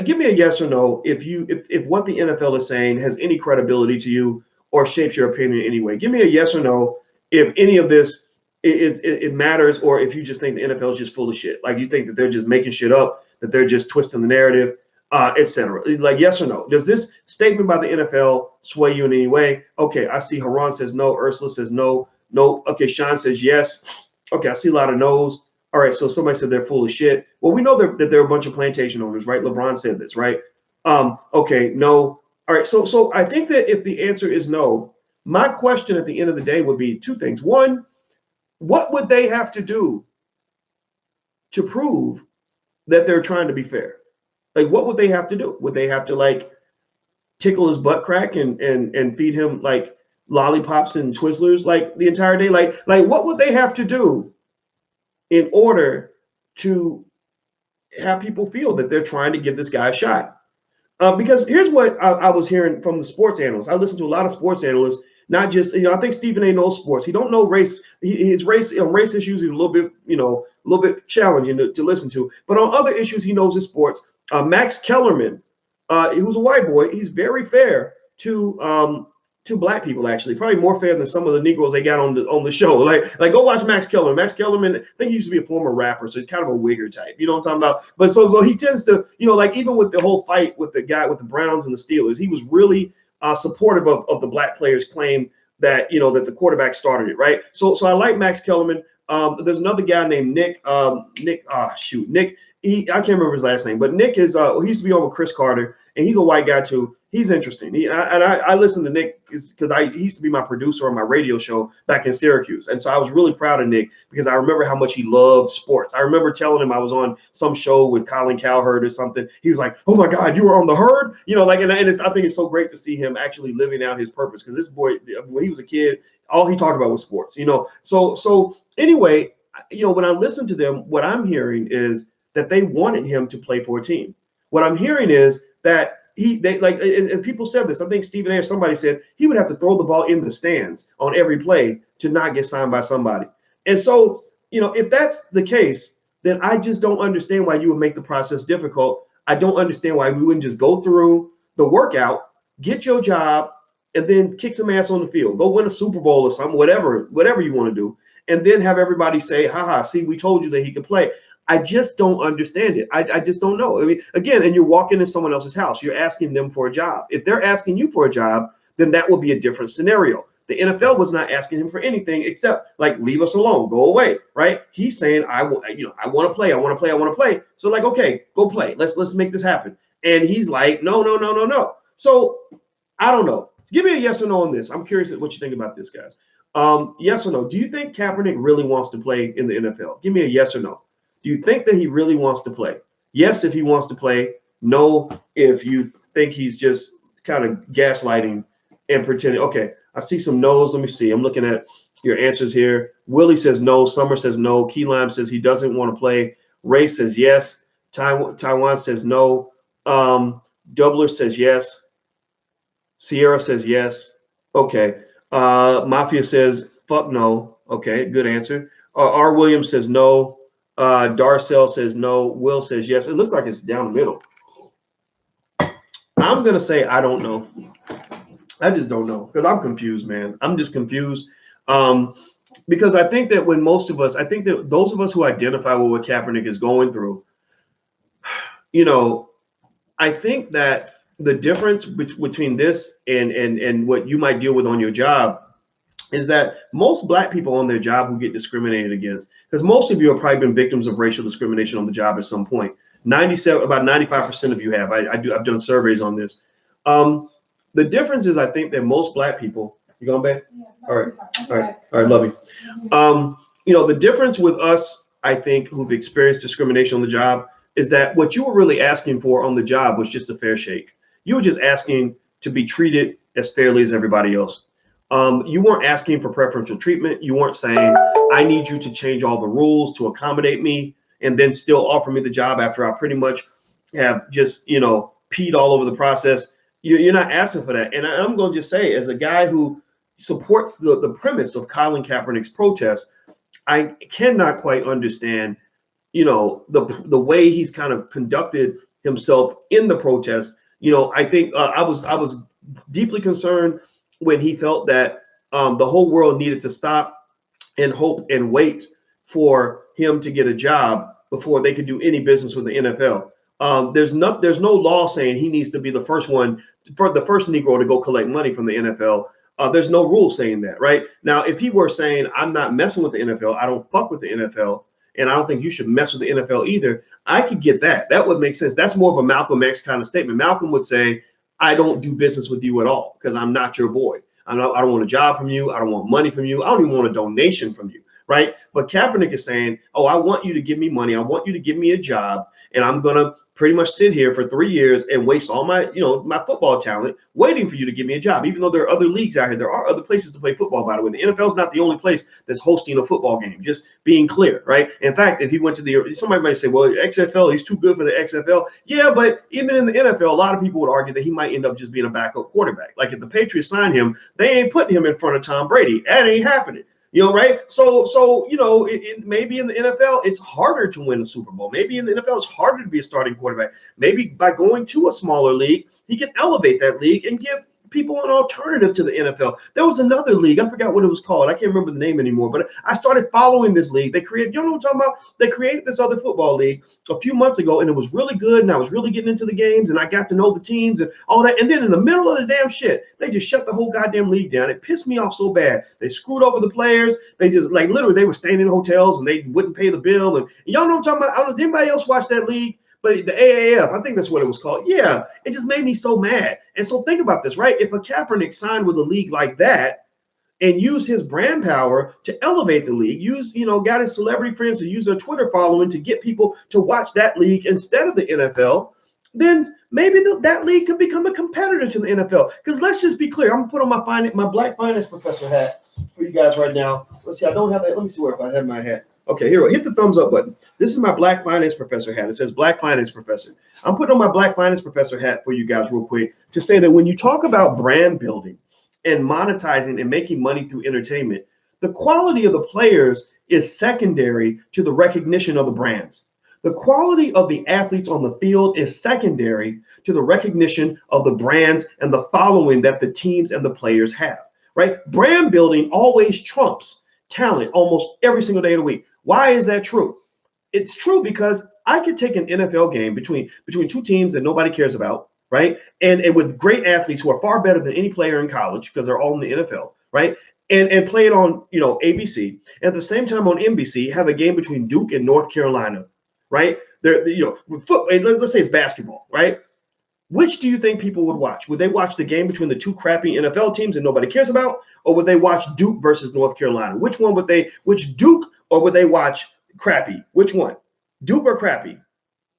give me a yes or no if what the NFL is saying has any credibility to you or shapes your opinion in any way. Give me a yes or no if any of this it matters, or if you just think the NFL is just full of shit. Like you think that they're just making shit up, that they're just twisting the narrative, etc. Like yes or no. Does this statement by the NFL sway you in any way? Okay, I see Haran says no, Ursula says no, no. Okay, Sean says yes. Okay, I see a lot of no's. All right, so somebody said they're full of shit. Well, we know that they're a bunch of plantation owners, right? LeBron said this, right? Okay, no. All right, so I think that if the answer is no, my question at the end of the day would be two things. One, what would they have to do to prove that they're trying to be fair? Like, what would they have to do? Would they have to like tickle his butt crack and feed him like lollipops and Twizzlers like the entire day? Like what would they have to do in order to have people feel that they're trying to give this guy a shot? Because here's what I was hearing from the sports analysts. I listen to a lot of sports analysts, not just, I think Stephen A. knows sports. He don't know race. His race issues is a little bit challenging to listen to. But on other issues, he knows his sports. Max Kellerman, who's a white boy, he's very fair to black people, actually, probably more fair than some of the Negroes they got on the show. Like go watch Max Kellerman. Max Kellerman, I think he used to be a former rapper, so he's kind of a wigger type. You know what I'm talking about? But so he tends to, like even with the whole fight with the guy with the Browns and the Steelers, he was really supportive of the black players' claim that that the quarterback started it, right? So I like Max Kellerman. There's another guy named Nick. Nick. I can't remember his last name, but Nick is he used to be on with Chris Carter, and he's a white guy too. He's interesting. I listen to Nick because he used to be my producer on my radio show back in Syracuse, and so I was really proud of Nick because I remember how much he loved sports. I remember telling him I was on some show with Colin Kaepernick or something. He was like, "Oh my God, you were on the Herd," I think it's so great to see him actually living out his purpose, because this boy, when he was a kid, all he talked about was sports. So anyway, when I listen to them, what I'm hearing is that they wanted him to play for a team. What I'm hearing is that and people said this. I think Stephen A. or somebody said he would have to throw the ball in the stands on every play to not get signed by somebody. And so, if that's the case, then I just don't understand why you would make the process difficult. I don't understand why we wouldn't just go through the workout, get your job, and then kick some ass on the field. Go win a Super Bowl or something, whatever you want to do, and then have everybody say, "Haha, see, we told you that he could play." I just don't understand it. I just don't know. I mean, again, and you're walking in someone else's house. You're asking them for a job. If they're asking you for a job, then that would be a different scenario. The NFL was not asking him for anything except like, leave us alone, go away, right? He's saying, I want to play, I want to play, I want to play. So like, okay, go play. Let's make this happen. And he's like, no. So I don't know. Give me a yes or no on this. I'm curious what you think about this, guys. Yes or no? Do you think Kaepernick really wants to play in the NFL? Give me a yes or no. Do you think that he really wants to play? Yes, if he wants to play. No, if you think he's just kind of gaslighting and pretending. Okay, I see some no's. Let me see. I'm looking at your answers here. Willie says no. Summer says no. Key Lime says he doesn't want to play. Ray says yes. Taiwan says no. Doubler says yes. Sierra says yes. Okay. Mafia says fuck no. Okay, good answer. R. Williams says no. Darcel says no. Will says yes. It looks like it's down the middle. I'm gonna say I don't know. I just don't know, because I'm confused, man. I'm just confused. Because I think that I think that those of us who identify with what Kaepernick is going through, I think that the difference between this and what you might deal with on your job is that most black people on their job who get discriminated against, because most of you have probably been victims of racial discrimination on the job at some point. About 95% of you have. I've done surveys on this. The difference is, I think that most black people, you going back? Yeah, all right, love you. The difference with us, I think, who've experienced discrimination on the job, is that what you were really asking for on the job was just a fair shake. You were just asking to be treated as fairly as everybody else. You weren't asking for preferential treatment. You weren't saying, I need you to change all the rules to accommodate me and then still offer me the job after I pretty much have just, peed all over the process. You're not asking for that. And I'm going to just say, as a guy who supports the premise of Colin Kaepernick's protest, I cannot quite understand, you know, the way he's kind of conducted himself in the protest. You know, I think I was deeply concerned when he felt that the whole world needed to stop and hope and wait for him to get a job before they could do any business with the NFL. There's no law saying he needs to be the first one, for the first Negro to go collect money from the NFL. There's no rule saying that, right? Now, if he were saying, I'm not messing with the NFL, I don't fuck with the NFL, and I don't think you should mess with the NFL either, I could get that. That would make sense. That's more of a Malcolm X kind of statement. Malcolm would say, I don't do business with you at all because I'm not your boy. I don't want a job from you. I don't want money from you. I don't even want a donation from you, right? But Kaepernick is saying, oh, I want you to give me money. I want you to give me a job, and I'm going to pretty much sit here for 3 years and waste all my, you know, my football talent waiting for you to give me a job. Even though there are other leagues out here, there are other places to play football, by the way. The NFL is not the only place that's hosting a football game, just being clear, right? In fact, if he went to the, somebody might say, well, XFL, he's too good for the XFL. Yeah, but even in the NFL, a lot of people would argue that he might end up just being a backup quarterback. Like if the Patriots sign him, they ain't putting him in front of Tom Brady. That ain't happening. You know, right? So you know, maybe in the NFL, it's harder to win a Super Bowl. Maybe in the NFL, it's harder to be a starting quarterback. Maybe by going to a smaller league, he can elevate that league and give people an alternative to the NFL. There was another league. I forgot what it was called. I can't remember the name anymore, but I started following this league. They created, you know what I'm talking about? They created this other football league a few months ago, and it was really good, and I was really getting into the games, and I got to know the teams and all that. And then in the middle of the damn shit, they just shut the whole goddamn league down. It pissed me off so bad. They screwed over the players. They just, like, literally, they were staying in hotels, and they wouldn't pay the bill. And y'all know what I'm talking about? I don't know, did anybody else watch that league? But the AAF, I think that's what it was called. Yeah, it just made me so mad. And so think about this, right? If a Kaepernick signed with a league like that and used his brand power to elevate the league, got his celebrity friends to use their Twitter following to get people to watch that league instead of the NFL, then maybe that league could become a competitor to the NFL. Because let's just be clear. I'm going to put on my black finance professor hat for you guys right now. Let's see. I don't have that. Let me see where if I have my hat. Okay, here, hit the thumbs up button. This is my Black Finance Professor hat. It says Black Finance Professor. I'm putting on my Black Finance Professor hat for you guys real quick to say that when you talk about brand building and monetizing and making money through entertainment, the quality of the players is secondary to the recognition of the brands. The quality of the athletes on the field is secondary to the recognition of the brands and the following that the teams and the players have, right? Brand building always trumps talent almost every single day of the week. Why is that true? It's true because I could take an NFL game between two teams that nobody cares about, right? And with great athletes who are far better than any player in college because they're all in the NFL, right? And play it on, ABC. At the same time on NBC, have a game between Duke and North Carolina, right? Let's say it's basketball, right? Which do you think people would watch? Would they watch the game between the two crappy NFL teams that nobody cares about? Or would they watch Duke versus North Carolina? Which Duke, or would they watch crappy? Which one? Duke or crappy?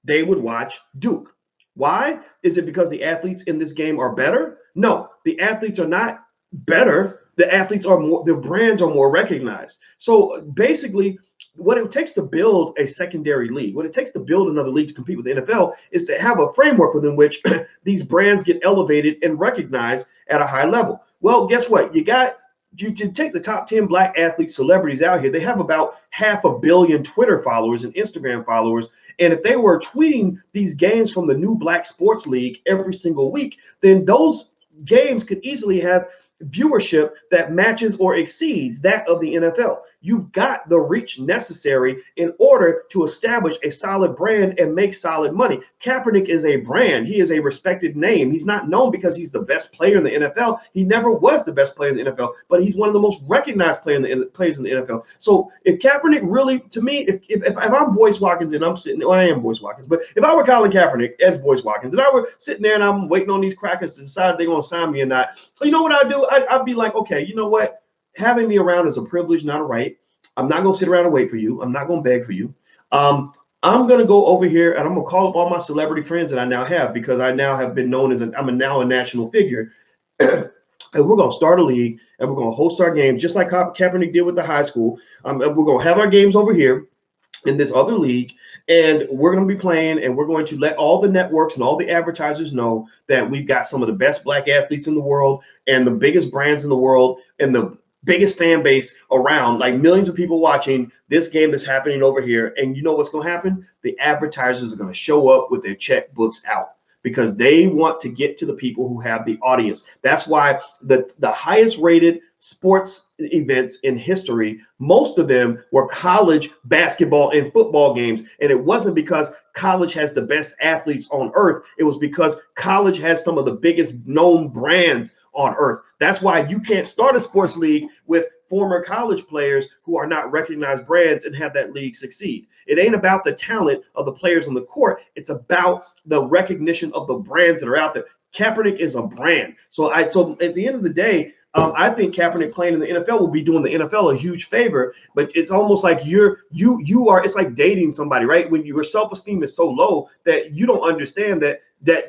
They would watch Duke. Why? Is it because the athletes in this game are better? No, the athletes are not better. The athletes are more, their brands are more recognized. So basically, what it takes to build a secondary league, what it takes to build another league to compete with the NFL is to have a framework within which these brands get elevated and recognized at a high level. Well, guess what? You take the top 10 black athletes, celebrities out here. They have about 500 million Twitter followers and Instagram followers. And if they were tweeting these games from the new Black Sports League every single week, then those games could easily have viewership that matches or exceeds that of the NFL. You've got the reach necessary in order to establish a solid brand and make solid money. Kaepernick is a brand. He is a respected name. He's not known because he's the best player in the NFL. He never was the best player in the NFL, but he's one of the most recognized players in the NFL. So if Kaepernick really, to me, if I'm Boyce Watkins and I'm sitting, well, I am Boyce Watkins, but if I were Colin Kaepernick as Boyce Watkins and I were sitting there and I'm waiting on these crackers to decide if they're going to sign me or not, you know what I'd do? I'd be like, okay, you know what? Having me around is a privilege, not a right. I'm not going to sit around and wait for you. I'm not going to beg for you. I'm going to go over here and I'm going to call up all my celebrity friends that I now have because I now have been known as now a national figure. And we're going to start a league and we're going to host our games just like Kaepernick did with the high school. We're going to have our games over here in this other league, and we're going to be playing, and we're going to let all the networks and all the advertisers know that we've got some of the best black athletes in the world and the biggest brands in the world and the biggest fan base around, like millions of people watching this game that's happening over here. And you know what's going to happen? The advertisers are going to show up with their checkbooks out because they want to get to the people who have the audience. That's why the highest rated sports events in history, most of them were college basketball and football games. And it wasn't because college has the best athletes on earth. It was because college has some of the biggest known brands on earth. That's why you can't start a sports league with former college players who are not recognized brands and have that league succeed. It ain't about the talent of the players on the court. It's about the recognition of the brands that are out there. Kaepernick is a brand. So at the end of the day, I think Kaepernick playing in the NFL will be doing the NFL a huge favor, but it's almost like it's like dating somebody, right? When your self-esteem is so low that you don't understand that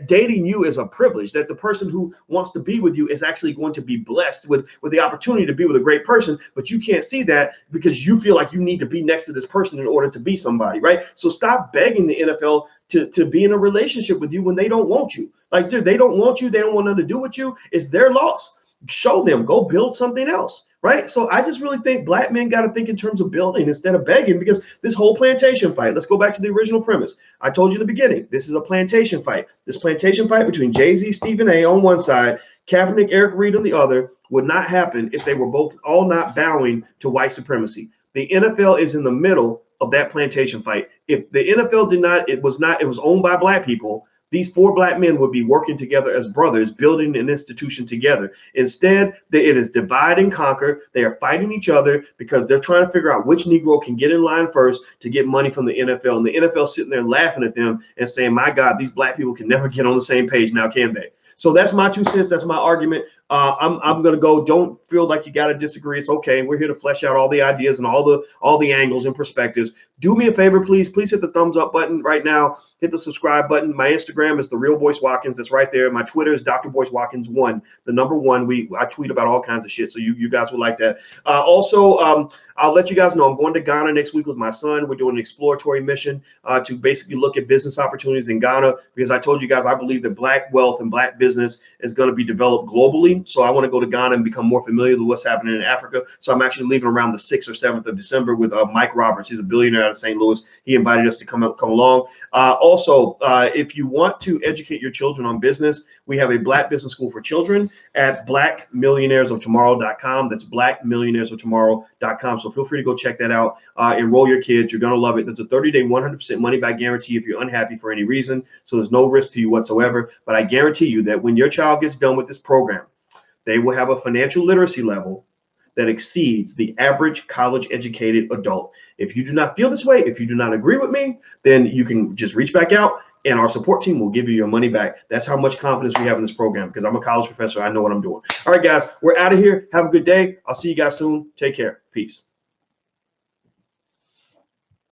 dating you is a privilege, that the person who wants to be with you is actually going to be blessed with the opportunity to be with a great person, but you can't see that because you feel like you need to be next to this person in order to be somebody, right? So stop begging the NFL to be in a relationship with you when they don't want you. Like, they don't want you, they don't want nothing to do with you. It's their loss. Show them, go build something else, right? So I just really think black men got to think in terms of building instead of begging, because this whole plantation fight, let's go back to the original premise. I told you in the beginning, this is a plantation fight. This plantation fight between Jay-Z, Stephen A on one side, Kaepernick, Eric Reed on the other would not happen if they were both all not bowing to white supremacy. The NFL is in the middle of that plantation fight. If the NFL did not, it was owned by black people, these four black men would be working together as brothers, building an institution together. Instead, it is divide and conquer. They are fighting each other because they're trying to figure out which Negro can get in line first to get money from the NFL. And the NFL sitting there laughing at them and saying, my God, these black people can never get on the same page now, can they? So that's my 2 cents. That's my argument. I'm going to go. Don't feel like you got to disagree. It's okay. We're here to flesh out all the ideas and all the angles and perspectives. Do me a favor, please. Please hit the thumbs up button right now. Hit the subscribe button. My Instagram is the real Boyce Watkins. That's right there. My Twitter is Dr. Boyce Watkins 1, the number 1. I tweet about all kinds of shit, so you guys will like that. Also, I'll let you guys know I'm going to Ghana next week with my son. We're doing an exploratory mission to basically look at business opportunities in Ghana, because I told you guys I believe that black wealth and black business is going to be developed globally. So I want to go to Ghana and become more familiar with what's happening in Africa. So I'm actually leaving around the 6th or 7th of December with Mike Roberts. He's a billionaire out of St. Louis. He invited us to come along. Also, if you want to educate your children on business, we have a Black Business School for Children at blackmillionairesoftomorrow.com. That's blackmillionairesoftomorrow.com. So feel free to go check that out. Enroll your kids. You're going to love it. There's a 30-day, 100% money-back guarantee if you're unhappy for any reason. So there's no risk to you whatsoever. But I guarantee you that when your child gets done with this program, they will have a financial literacy level that exceeds the average college-educated adult. If you do not feel this way, if you do not agree with me, then you can just reach back out and our support team will give you your money back. That's how much confidence we have in this program, because I'm a college professor. I know what I'm doing. All right, guys, we're out of here. Have a good day. I'll see you guys soon. Take care. Peace.